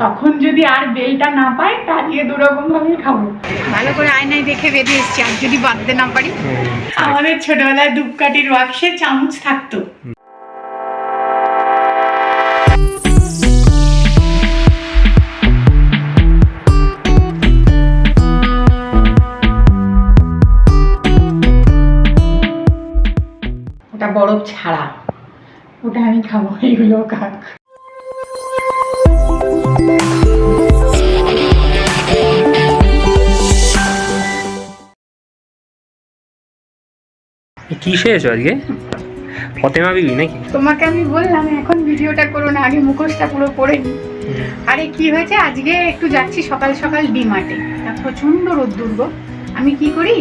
তখন যদি আর বেলটা না পাই তাহলে দুরকম ভাবেই খাবো। ভালো করে আয়নায় দেখে বেঁধে এসছি, আর যদি বাঁধতে না পারি। আমাদের ছোটবেলায় ধূপকাঠির বাক্সে চামচ থাকতো। ওটা বরফ ছাড়া, ওটা আমি খাবো, এইগুলো খাক। কি খেয়েছো আজকে? ফতেমা বিবি নাকি? তোমাকে আমি বললাম এখন ভিডিওটা করো না, আগে মুখোশটা পুরো পরে নি। আরে কি হয়েছে, আজকে একটু যাচ্ছি সকাল সকাল ডিমার্টে, প্রচন্ড রোদ্দুর গো। আমি কি করি,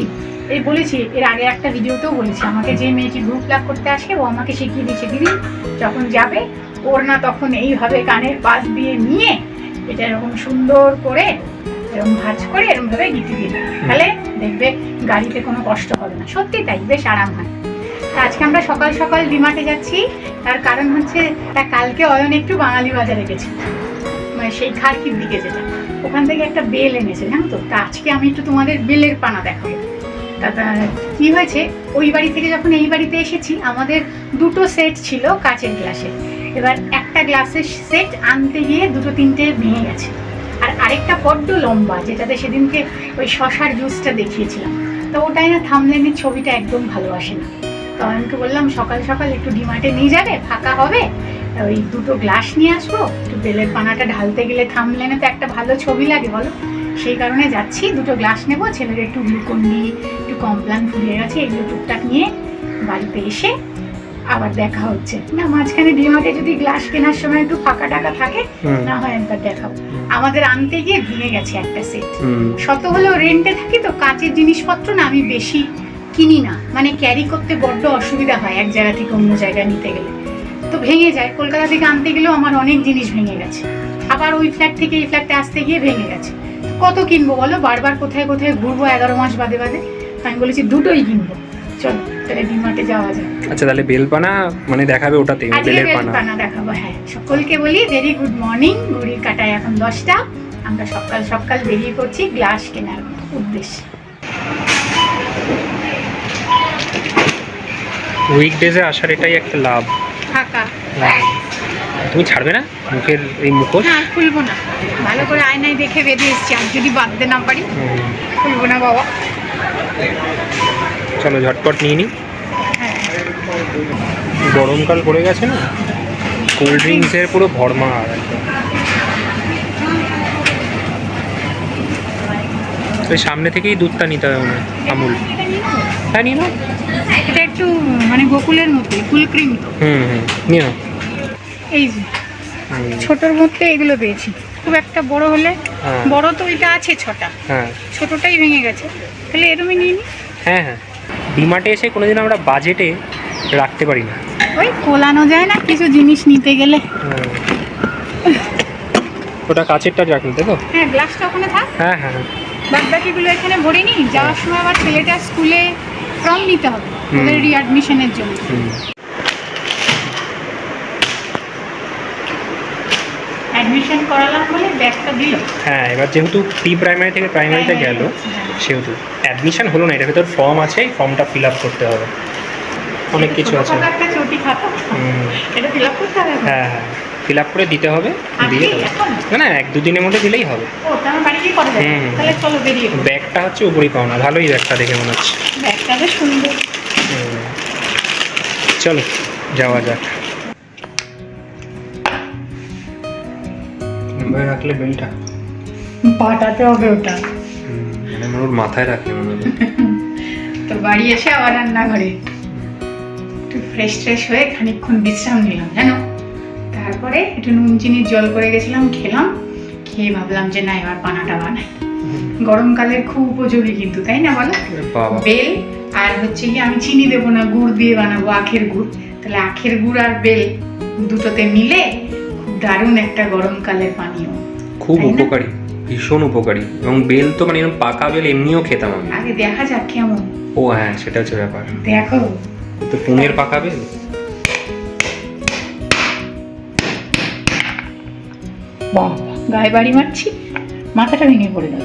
এই বলেছি এর আগে একটা ভিডিওতেও বলেছি, আমাকে যে মেয়েটি গ্রুপ প্লাগ করতে আসে ও আমাকে শিখিয়ে দিয়েছে, দিদি যখন যাবে ওর না তখন এইভাবে কানের পাশ দিয়ে নিয়ে এটা এরকম সুন্দর করে এরকম ভাঁজ করে এরকম ভাবে গিঁথে দিয়ে দেবে, তাহলে দেখবে গাড়িতে কোনো কষ্ট হবে না। সত্যি তাই, বেশ আরাম হয়। আজকে আমরা সকাল সকাল ডিমার্টে যাচ্ছি, তার কারণ হচ্ছে কালকে অয়ন একটু বাঙালি বাজারে গেছে, মানে সেই খারকির দিকে যেটা, ওখান থেকে একটা বেল এনেছে জানো তো। তা আজকে আমি একটু তোমাদের বেলের পানা দেখাবো। তা কি হয়েছে, ওই বাড়ি থেকে যখন এই বাড়িতে এসেছি আমাদের দুটো সেট ছিল কাচের গ্লাসের। এবার একটা গ্লাসের সেট আনতে গিয়ে দুটো তিনটে ভেঙে গেছে, আর আরেকটা বড্ড লম্বা, যেটাতে সেদিনকে ওই শশার জুসটা দেখিয়েছিলাম। তো ওটাই না থাম্বনেলের ছবিটা একদম ভালো আসে না। তো আমাকে বললাম সকাল সকাল একটু ডিমার্টে নিয়ে যাবে, ফাঁকা হবে, ওই দুটো গ্লাস নিয়ে আসবো, একটু বেলের পানাটা ঢালতে গেলে থাম্বনেলে তো একটা ভালো ছবি লাগে বলো। সেই কারণে যাচ্ছি, দুটো গ্লাস নেবো, ছেলের একটু গ্লুকন্ডি, একটু কমপ্লান ফুরিয়ে গেছে, এগুলো টুকটাক নিয়ে বাড়িতে এসে আবার দেখা হচ্ছে। না মাঝখানে ডিমার্টে যদি গ্লাস কেনার সময় একটু ফাঁকা টাকা থাকে না হয় একবার দেখাবো। আমাদের আনতে গিয়ে ভেঙে গেছে একটা সেট। শত হলেও রেন্টে থাকি তো কাচের জিনিসপত্র না আমি বেশি কিনি না, মানে ক্যারি করতে বড্ড অসুবিধা হয় এক জায়গা থেকে অন্য জায়গায় নিতে গেলে, তো ভেঙে যায়। কলকাতা থেকে আনতে গেলেও আমার অনেক জিনিস ভেঙে গেছে, আবার ওই ফ্ল্যাট থেকে এই ফ্ল্যাটে আসতে গিয়ে ভেঙে গেছে। কত কিনবো বলো, বারবার কোথায় কোথায় ঘুরবো 11 মাস বাদে বাদে। আমি বলেছি দুটোই কিনবো, চলো তাহলে ডিমার্টে যাওয়া যায়। আচ্ছা তাহলে বেলপানা মানে দেখাবে ওটাতে, বেলের পানা দেখাবো। হ্যাঁ, সকলকে বলি ভেরি গুড মর্নিং। ঘড়ির কাটায় এখন 10টা, আমরা সকাল সকাল বেরিয়ে পড়ছি গ্লাস কেনার উদ্দেশ্যে। উইকডেজে আসার এটাই একটা লাভ, ফাঁকা। তুমি ছাড়বে না মুখের এই মুখোশ? না খুলবো না, ভালো করে আয়নায় দেখে বেঁধে এসছি, আর যদি বাঁধতে না পারি খুলবো না বাবা। চলো ঝটপট নিয়ে নিই। গরমকাল পড়ে গেছে না, কোল্ড ড্রিঙ্কসের পুরো ভরমার। ওই সামনে থেকেই দুধটা নিতে হবে মনে হয়, আমুল। হ্যাঁ নিয়ে নাও, এটা একটু মানে গোকুলের মতোই, ফুল ক্রিম তো। নিয়ে নাও। এই যে ছোটোর মধ্যে এগুলো পেয়েছি, খুব একটা বড় হলে, বড় তো এটা আছে 6টা, ছোটটাই ভেঙে গেছে, তাহলে এরমই নিয়ে নিই। হ্যাঁ হ্যাঁ, ডিমার্টে এসে কোনোদিন আমরা বাজেটে রাখতে পারি না, ওই কোলানো যায় না কিছু জিনিস নিতে গেলে। ওটা কাচেরটা রাখুন তাই তো? হ্যাঁ, গ্লাসটা ওখানে থাক। হ্যাঁ হ্যাঁ, বাদ বাকিগুলো এখানে ভরে নিই। যাওয়ার সময় আবার ছেলেটা স্কুলে ফর্ম নিতে হবে ওদের রিঅ্যাডমিশনের জন্য। অ্যাডমিশন করালাম বলে ব্যাগটা দিল। হ্যাঁ, এবার যেহেতু প্রি প্রাইমারি থেকে প্রাইমারিতে গেল, সেহেতু অ্যাডমিশন হলো না, এটার ভেতর ফর্ম আছে, এই ফর্মটা ফিল আপ করতে হবে, অনেক কিছু আছে। একটা চটি খাতা, এটা ফিল আপ করতে হবে। হ্যাঁ হ্যাঁ, ফিল আপ করে দিতে হবে, দিয়ে দেবে। না না, 1-2 দিনের মধ্যে দিলেই হবে। ও তার বাড়ি কি করে যাবে? তাহলে চলো বেরিয়ে। ব্যাগটা হচ্ছে উপরই পাও না, ভালোই ব্যাগটা দেখে মনে হচ্ছে। ব্যাগটা বেশ সুন্দর। চলো যাওয়া যাক। রাখলে বেলটা পাটাতে হবে ওটা, মানে ওর মাথায় রাখলে মনে হবে। তো বাড়ি এসে আবার রান্নাঘরে একটু ফ্রেশ ট্রেশ হয়ে খানিকক্ষণ বিশ্রাম নিলাম জানো। তারপরে একটু নুন চিনির জল করে গেছিলাম, খেলাম, খেয়ে ভাবলাম যে না এবার পানাটা বানাই। গরমকালের খুব উপযোগী কিন্তু, তাই না বলো? বেল আর হচ্ছে কি, আমি চিনি দেবো না, গুড় দিয়ে বানাবো, আখের গুড়। তাহলে আখের গুড় আর বেল দুটোতে মিলে খুব দারুণ একটা গরমকালের পানীয়, খুব উপকারী, ভীষণ উপকারী। এবং বেল তো মানে পাকা বেল এমনিও খেতাম আমি। আগে দেখা যাক কেমন। ও হ্যাঁ, সেটা হচ্ছে ব্যাপার। দেখো তো পুনের পাকা বেল। বাহ গায়ে বাড়ি মারছি, মাথাটা ভেঙে পড়ে গেল।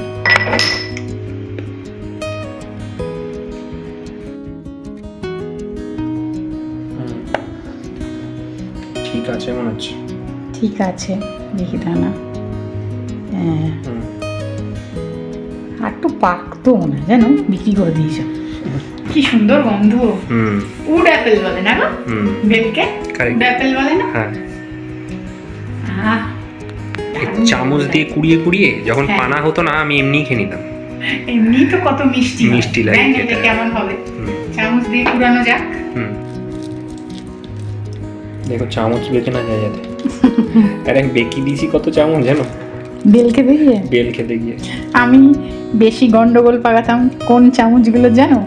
ঠিক আছে মনে হচ্ছে। ঠিক আছে, দেখি দানা। হ্যাঁ, আর একটু পাকতো না জানো, বিক্রি করে দিয়েছ। কি সুন্দর গন্ধ। উড অ্যাপেল বলে না গো বেলকে? উড অ্যাপেল বলে না? হ্যাঁ। চামচ দিয়ে কুড়িয়ে কুড়িয়ে যখন পানা হতো না, আমি এমনিই খেয়ে নিতাম। এমনি তো কত মিষ্টি মিষ্টি লাগে। এটা কেমন হবে? চামচ দিয়ে কুড়ানো যাক। দেখো চামচ বেঁকে না যায় যাতে। আরে আমি বেঁকে দিয়েছি কত চামচ জানো? বেল খেতে গিয়ে? বেল খেতে গিয়ে আমি বেশি গন্ডগোল পাকাতাম কোন চামচগুলো জানো?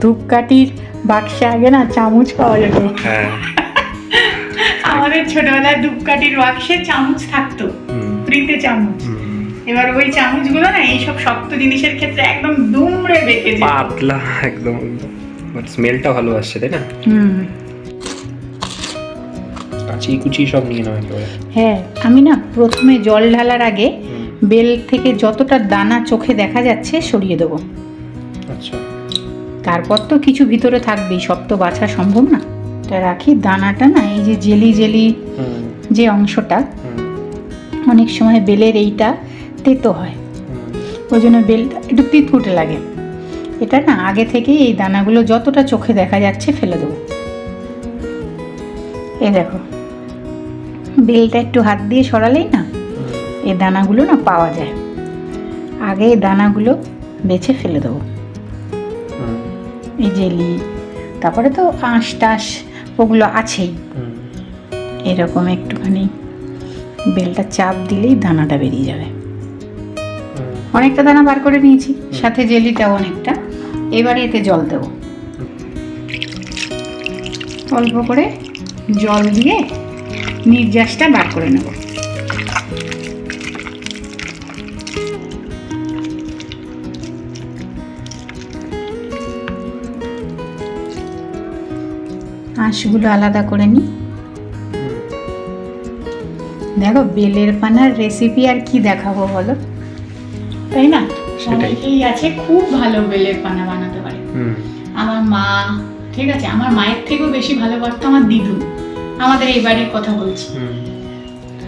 ধূপকাঠির বাক্সে আগে না চামচ পাওয়া যেত। হ্যাঁ, আমাদের ছোটবেলায় ধূপকাঠির বাক্সে চামচ থাকতো, ফ্রিতে চামচ। এবার ওই চামচগুলো না এইসব শক্ত জিনিসের ক্ষেত্রে একদম দুমড়ে বেঁকে যেত, পাতলা একদম। বাট স্মেলটা ভালো আসছে, তাই না? কাঁচি কুচি সব নিয়ে নাও একেবারে। হ্যাঁ, আমি না প্রথমে জল ঢালার আগে বেল থেকে যতটা দানা চোখে দেখা যাচ্ছে সরিয়ে দেবো। আচ্ছা। তারপর তো কিছু ভিতরে থাকবেই, সব তো বাছা সম্ভব না। তা রাখি দানাটা না, এই যে জেলি জেলি যে অংশটা, অনেক সময় বেলের এইটা তেতো হয়, ওই জন্য বেলটা একটু তিতকুটে লাগে। এটা না আগে থেকেই এই দানাগুলো যতটা চোখে দেখা যাচ্ছে ফেলে দেবো। এই দেখো, বেলটা একটু হাত দিয়ে সরালেই না এই দানাগুলো না পাওয়া যায়। আগে এই দানাগুলো বেছে ফেলে দেবো। এই জেলি, তারপরে তো আঁশ টাশ ওগুলো আছেই। এরকম একটুখানি বেলটা চাপ দিলেই দানাটা বেরিয়ে যাবে। অনেকটা দানা বার করে নিয়েছি, সাথে জেলিটাও অনেকটা। এবারে এতে জল দেবো, অল্প করে জল দিয়ে নির্যাসটা বার করে নেব। আঁশগুলো আলাদা করে নিই। দেখো, বেলের পানার রেসিপি আর কি দেখাবো বলো, তাই না? অনেকেই আছে খুব ভালো বেলের পানা বানাতে পারে। আমার মা, ঠিক আছে, আমার মায়ের থেকেও বেশি ভালো পারতো আমার দিদু, আমাদের এই বাড়ির কথা বলছি।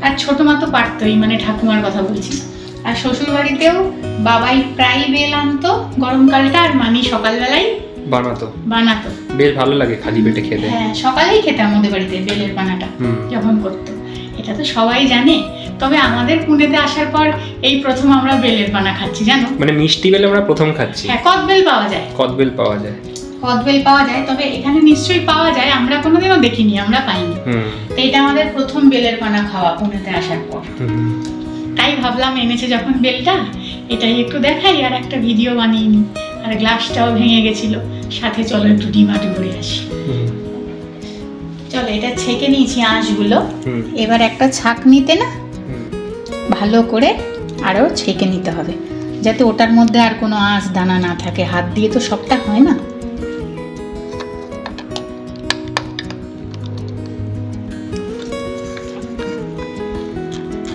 আর ছোট মা তো পারতোই, মানে ঠাকুমার কথা বলছি। আর শ্বশুর বাড়িতেও বাবাই প্রায় বেল আনতো গরমকালটা, আর মামি সকালবেলায় বানাতো। বেশ ভালো লাগে খালি পেটে খেতে। হ্যাঁ, সকালেই খেতাম আমাদের বাড়িতে বেলের পানাটা যখন করতো। এটা তো সবাই জানে, তবে আমাদের পুনেতে আসার পর এই প্রথম আমরা বেলের পানা খাচ্ছি, জানো? মানে মিষ্টি বেল আমরা প্রথম খাচ্ছি। হ্যাঁ, কদবেল পাওয়া যায়। কদবেল পাওয়া যায়, তবে এখানে নিশ্চয়ই পাওয়া যায়, আমরা কোনোদিনও দেখিনি, আমরা পাইনি। তো এটা আমাদের প্রথম বেলের পানা খাওয়া পুনেতে আসার পর। তাই ভাবলাম এনেছে যখন বেলটা, এটাই একটু দেখাই আর একটা ভিডিও বানিয়ে নিই। আর গ্লাসটাও ভেঙে গেছিল, সাথে চলো একটু ডিমাটি ঘুরে আসি। চলো, এটা ছেঁকে নিয়েছি আঁশগুলো। এবার একটা ছাঁকনিতে না ভালো করে আরও ছেঁকে নিতে হবে, যাতে ওটার মধ্যে আর কোনো আঁশ দানা না থাকে। হাত দিয়ে তো সবটা হয় না।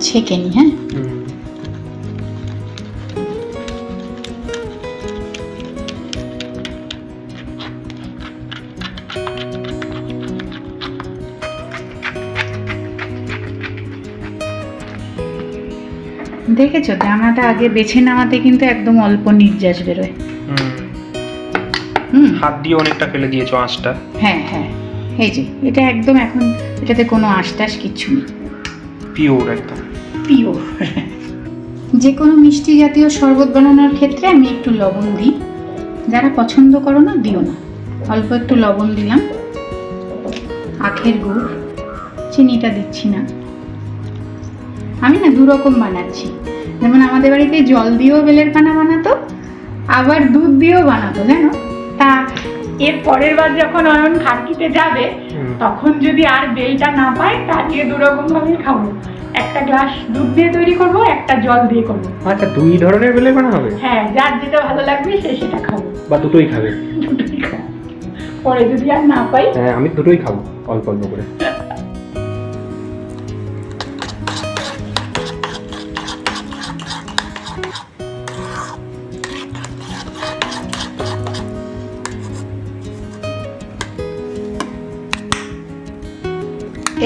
ছেঁকে নি। হ্যাঁ, দেখেছো, দানাটা আগে বেছে নেওয়াতে কিন্তু একদম অল্প নির্যাস বেরোয়। হাত দিয়ে অনেকটা ফেলে দিয়েছো আঁশটা। হ্যাঁ হ্যাঁ, এই যে এটা একদম, এখন এটাতে কোনো আঁশ টাশ কিচ্ছু নেই, পিওর, একদম পিওর। যে কোনো মিষ্টি জাতীয় শরবত বানানোর ক্ষেত্রে আমি একটু লবণ দিই। যারা পছন্দ করো না দিও না, অল্প একটু লবণ দিলাম। আখের গুড়, চিনিটা দিচ্ছি না। আমি না দু রকম বানাচ্ছি, যেমন আমাদের বাড়িতে জল দিয়েও বেলের পানা বানাতো, আবার দুধ দিয়েও বানাতো, জানো? তা এর পরের বার যখন অয়ন খাটকিতে যাবে, তখন যদি আর বেলটা না পায়, তা দিয়ে দু রকম ভাবেই খাবো। একটা গ্লাস দুধ দিয়ে তৈরি করব, একটা জল দিয়ে করব। আচ্ছা, দুই ধরনের বেলের পানা হবে? হ্যাঁ, যার যেটা ভালো লাগবে সে সেটা খাবো। বা দুটোই খাবে? দুটোই খাবো, পরে যদি আর না পাই। হ্যাঁ, আমি দুটোই খাবো, অল্প অল্প করে।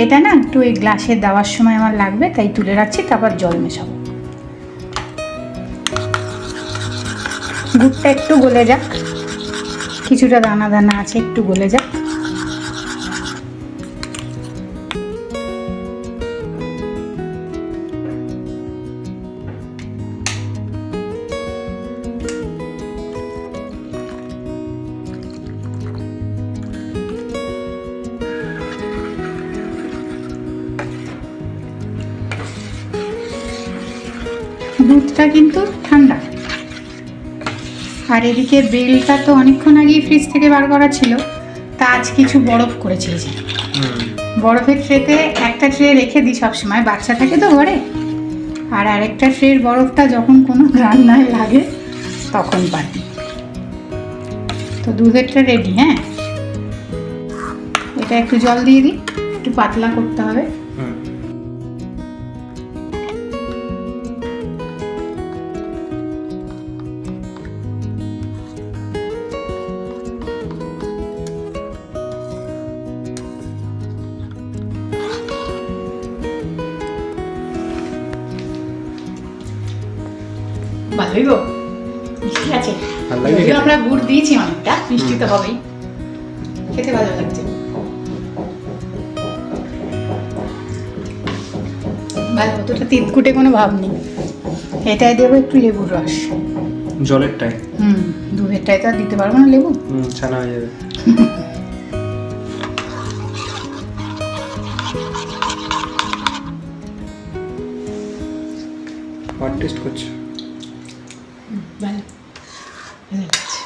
এটা না একটু এই গ্লাসে দেওয়ার সময় আমার লাগবে, তাই তুলে রাখছি, তারপর জল মেশাবো। গুড়টা একটু গলে যাক, কিছুটা দানা দানা আছে, একটু গলে যাক। দুধটা কিন্তু ঠান্ডা, আর এদিকে বেলটা তো অনেকক্ষণ আগেই ফ্রিজ থেকে বার করা ছিল, তা আজ কিছু বরফ করেছি। এই যে বরফের ট্রেতে একটা ট্রে রেখে দিই সবসময়, বাচ্চা থাকে তো ঘরে, আর আরেকটা ট্রের বরফটা যখন কোনো রান্নায় লাগে তখন পাতি। তো দুধেরটা রেডি। হ্যাঁ, এটা একটু জল দিয়ে দিই, একটু পাতলা করতে হবে। ভালোই গো, মিষ্টি আছে। যদিও আমরা গুড় দিয়েছি অনেকটা, মিষ্টি তো হবেই, খেতে ভালো লাগছে। ভালো, অতটা তিতকুটে কোনো ভাব নেই। এটাই দেবো একটু লেবুর রস। জলেরটাই? দুধেরটাই তো আর দিতে পারবো না লেবু, ছানা হয়ে যাবে। টেস্ট করছো? ভালো লাগছে।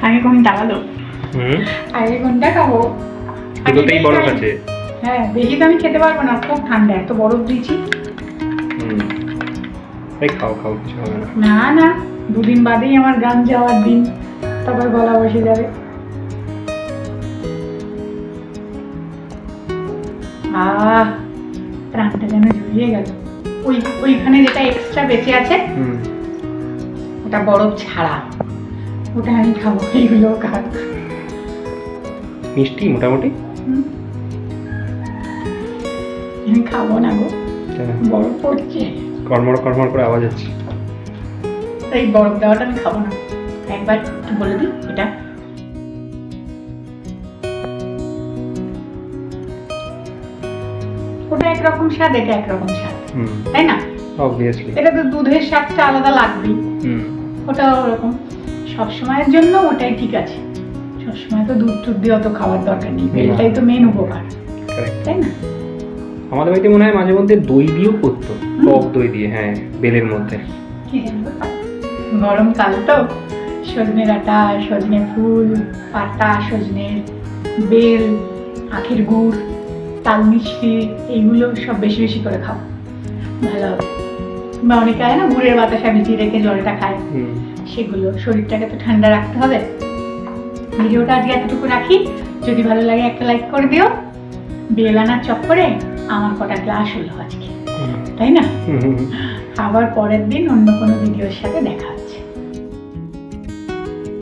আগে কোনটা ভালো? আগে কোনটা খাবো? দুটোতেই বরফ আছে। হ্যাঁ, বেশি তো আমি খেতে পারবো না, খুব ঠান্ডা, এত বরফ দিয়েছি। খাও খাও, কিছু হবে না। না না, দুদিন বাদেই আমার গান যাওয়ার দিন, তারপর গলা বসে যাবে। প্রাণটা যেন জুড়িয়ে গেল। ওইখানে যেটা এক্সট্রা বেঁচে আছে ওটা বরফ ছাড়া, ওটা আমি খাবো, এইগুলো খাবো। মিষ্টি মোটামুটি আমি খাবো না গো, বরফ পড়ছে, কর্মর কর্মর করে আওয়াজ হচ্ছে। এই বরফ দেওয়াটা আমি খাবো না। একবার একটু বলে দিই, এটা ওটা একরকম স্বাদ, এটা একরকম স্বাদ, তাই না? অবভিয়াসলি এটা তো দুধের স্বাদটা আলাদা লাগবেই, ওটা ওরকম। সবসময়ের জন্য ওটাই ঠিক আছে, সবসময় তো দুধ টুধ দিয়ে অত খাওয়ার দরকার নেই, এটাই তো মেন উপকার, তাই না? আমাদের বাড়িতে মনে হয় মাঝে মধ্যে দই দিয়েও করতো, টক দই দিয়ে। হ্যাঁ, বেলের মধ্যে। গরমকাল তো, সজনে ডাঁটা, সজনে ফুল, পাতা, সজনের বেল, আখের গুড়, তাল মিষ্টি, এইগুলো সব বেশি বেশি করে খাও, ভালো হবে। বা অনেকে হয় না গুড়ের বাতাসা ভিজিয়ে রেখে জলটা খায়, সেগুলো। শরীরটাকে তো ঠান্ডা রাখতে হবে। ভিডিওটা আজকে এতটুকু রাখি, যদি ভালো লাগে একটা লাইক করে দিও। বেল আনার চক্করে আমার কটা ক্লাস হলো আজকে, তাই না? আবার পরের দিন অন্য কোনো ভিডিওর সাথে দেখা।